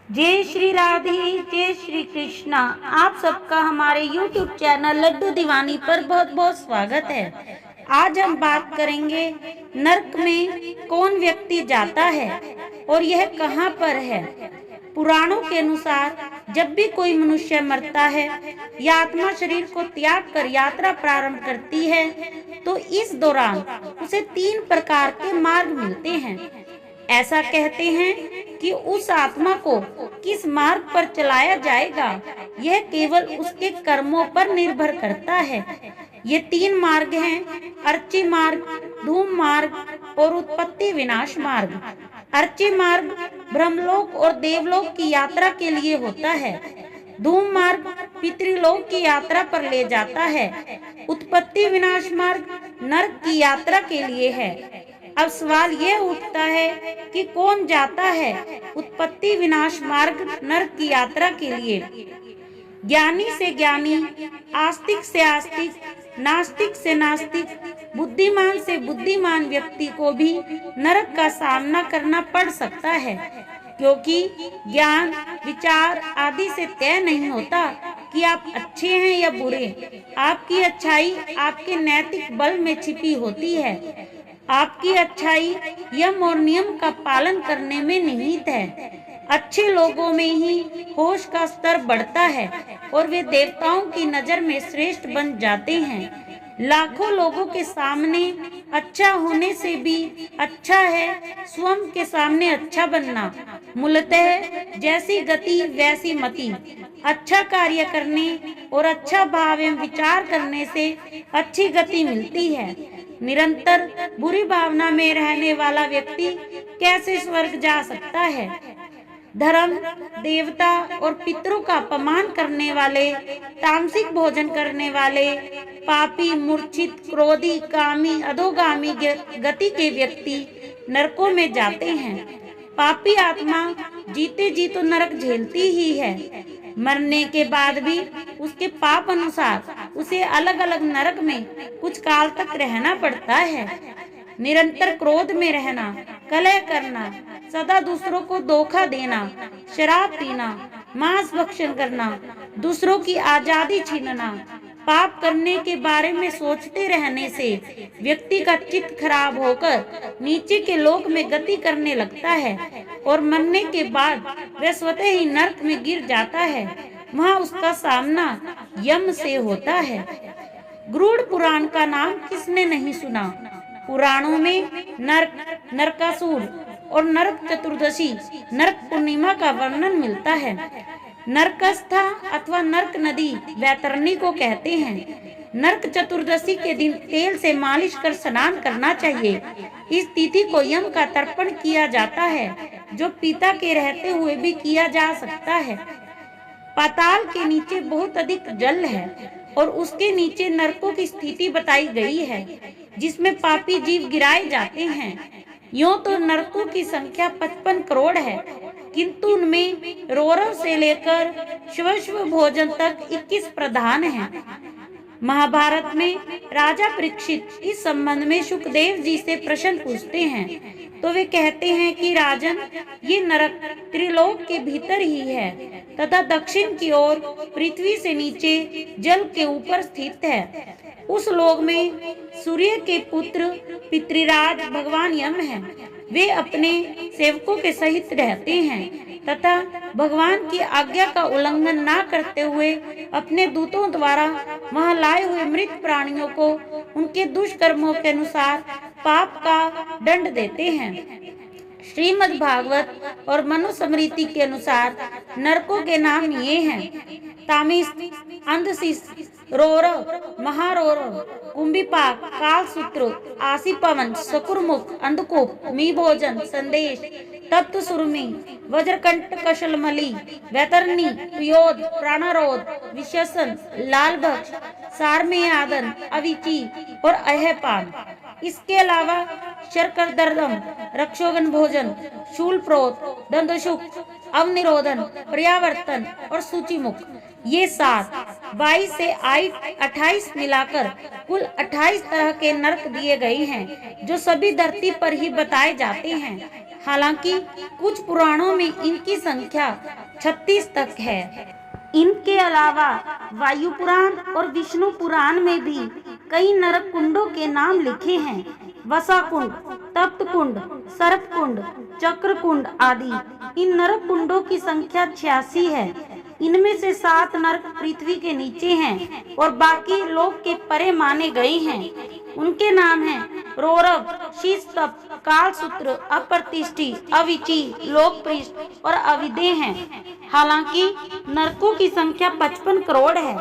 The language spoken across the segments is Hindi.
जय श्री राधे, जय श्री कृष्णा। आप सबका हमारे YouTube चैनल लड्डू दीवानी पर बहुत बहुत स्वागत है। आज हम बात करेंगे नर्क में कौन व्यक्ति जाता है और यह कहाँ पर है। पुराणों के अनुसार जब भी कोई मनुष्य मरता है या आत्मा शरीर को त्याग कर यात्रा प्रारंभ करती है तो इस दौरान उसे 3 प्रकार के मार्ग मिलते हैं। ऐसा कहते हैं कि उस आत्मा को किस मार्ग पर चलाया जाएगा यह केवल उसके कर्मों पर निर्भर करता है। ये 3 मार्ग हैं: अर्ची मार्ग, धूम मार्ग और उत्पत्ति विनाश मार्ग। अर्ची मार्ग ब्रह्मलोक और देवलोक की यात्रा के लिए होता है। धूम मार्ग पितृलोक की यात्रा पर ले जाता है। उत्पत्ति विनाश मार्ग नरक की यात्रा के लिए है। अब सवाल यह उठता है कि कौन जाता है उत्पत्ति विनाश मार्ग नरक की यात्रा के लिए। ज्ञानी से ज्ञानी, आस्तिक से आस्तिक, नास्तिक से नास्तिक, बुद्धिमान से बुद्धिमान व्यक्ति को भी नरक का सामना करना पड़ सकता है, क्योंकि ज्ञान विचार आदि से तय नहीं होता कि आप अच्छे हैं या बुरे। आपकी अच्छाई आपके नैतिक बल में छिपी होती है। आपकी अच्छाई यम और नियम का पालन करने में निहित है। अच्छे लोगों में ही होश का स्तर बढ़ता है और वे देवताओं की नजर में श्रेष्ठ बन जाते हैं। लाखों लोगों के सामने अच्छा होने से भी अच्छा है स्वयं के सामने अच्छा बनना। मूलतः जैसी गति वैसी मति। अच्छा कार्य करने और अच्छा भाव एवं विचार करने से अच्छी गति मिलती है। निरंतर बुरी भावना में रहने वाला व्यक्ति कैसे स्वर्ग जा सकता है। धर्म, देवता और पितरों का अपमान करने वाले, तामसिक भोजन करने वाले, पापी, मूर्छित, क्रोधी, कामी, अधोगामी गति के व्यक्ति नरकों में जाते हैं। पापी आत्मा जीते जी तो नरक झेलती ही है। मरने के बाद भी उसके पाप अनुसार उसे अलग अलग नरक में कुछ काल तक रहना पड़ता है। निरंतर क्रोध में रहना, कलह करना, सदा दूसरों को धोखा देना, शराब पीना, मांस भक्षण करना, दूसरों की आजादी छीनना, पाप करने के बारे में सोचते रहने से व्यक्ति का चित्त खराब होकर नीचे के लोक में गति करने लगता है और मरने के बाद वह स्वतः ही नरक में गिर जाता है। वहाँ उसका सामना यम से होता है। गरुड़ पुराण का नाम किसने नहीं सुना। पुराणों में नरक, नरकासुर और नरक चतुर्दशी, नरक पूर्णिमा का वर्णन मिलता है। नरकस्था अथवा नरक नदी वैतरणी को कहते हैं। नरक चतुर्दशी के दिन तेल से मालिश कर स्नान करना चाहिए। इस तिथि को यम का तर्पण किया जाता है, जो पिता के रहते हुए भी किया जा सकता है। पाताल के नीचे बहुत अधिक जल है और उसके नीचे नरकों की स्थिति बताई गई है, जिसमें पापी जीव गिराए जाते हैं। यूं तो नरकों की संख्या 55 करोड़ है, किंतु उनमें रौरव से लेकर श्वश्व भोजन तक 21 प्रधान हैं। महाभारत में राजा परीक्षित इस संबंध में सुखदेव जी से प्रश्न पूछते हैं तो वे कहते हैं कि राजन, ये नरक त्रिलोक के भीतर ही है तथा दक्षिण की ओर पृथ्वी से नीचे जल के ऊपर स्थित है। उस लोक में सूर्य के पुत्र पितृराज भगवान यम हैं। वे अपने सेवकों के सहित रहते हैं तथा भगवान की आज्ञा का उल्लंघन ना करते हुए अपने दूतों द्वारा वहां लाए हुए मृत प्राणियों को उनके दुष्कर्मों के अनुसार पाप का दंड देते हैं। श्रीमद् भागवत और मनुस्मृति के अनुसार नरकों के नाम ये हैं: तामिस, अंधशिस, रौरव, महारौरव, कुंभिपाक, कालसूत्र, आसीपवन, शकुरमुख, अंधकूप, मीभोजन, संदेश, तप्त सुरमी, वज्रकंठ, कशलमली, वैतरणी, प्रियोद, प्राणारोध, विशेषण, लालभक्ष, सारमेयादन, अविची और अहपान। इसके अलावा शर्करदर्दम, रक्षोगन भोजन, शूलप्रोत, दंदशुक, अवनिरोधन, पर्यावर्तन और सूचिमुख, ये 7, 22 से 28 मिलाकर कुल 28 तरह के नरक दिए गए हैं, जो सभी धरती पर ही बताए जाते हैं। हालांकि कुछ पुराणों में इनकी संख्या 36 तक है। इनके अलावा वायु पुराण और विष्णु पुराण में भी कई नरक कुंडों के नाम लिखे हैं। वसा कुंड, तप्त कुंड, सर्प कुंड, चक्र कुंड आदि। इन नरक कुंडों की संख्या 86 है। इनमें से 7 नरक पृथ्वी के नीचे हैं और बाकी लोक के परे माने गए हैं। उनके नाम हैं रौरव, शीस्तप, कालसूत्र, अप्रतिष्ठि, अविची, लोकपृष्ठ और अविदेह हैं। हालांकि नरकों की संख्या 55 करोड़ है,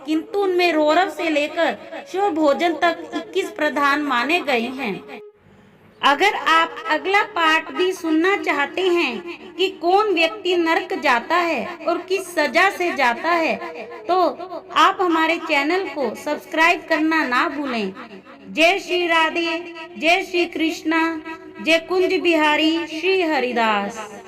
किंतु उनमें रौरव से लेकर शिव भोजन तक 21 प्रधान माने गए हैं। अगर आप अगला पार्ट भी सुनना चाहते हैं कि कौन व्यक्ति नरक जाता है और किस सजा से जाता है, तो आप हमारे चैनल को सब्सक्राइब करना ना भूलें। जय श्री राधे, जय श्री कृष्णा, जय कुंज बिहारी श्री हरिदास।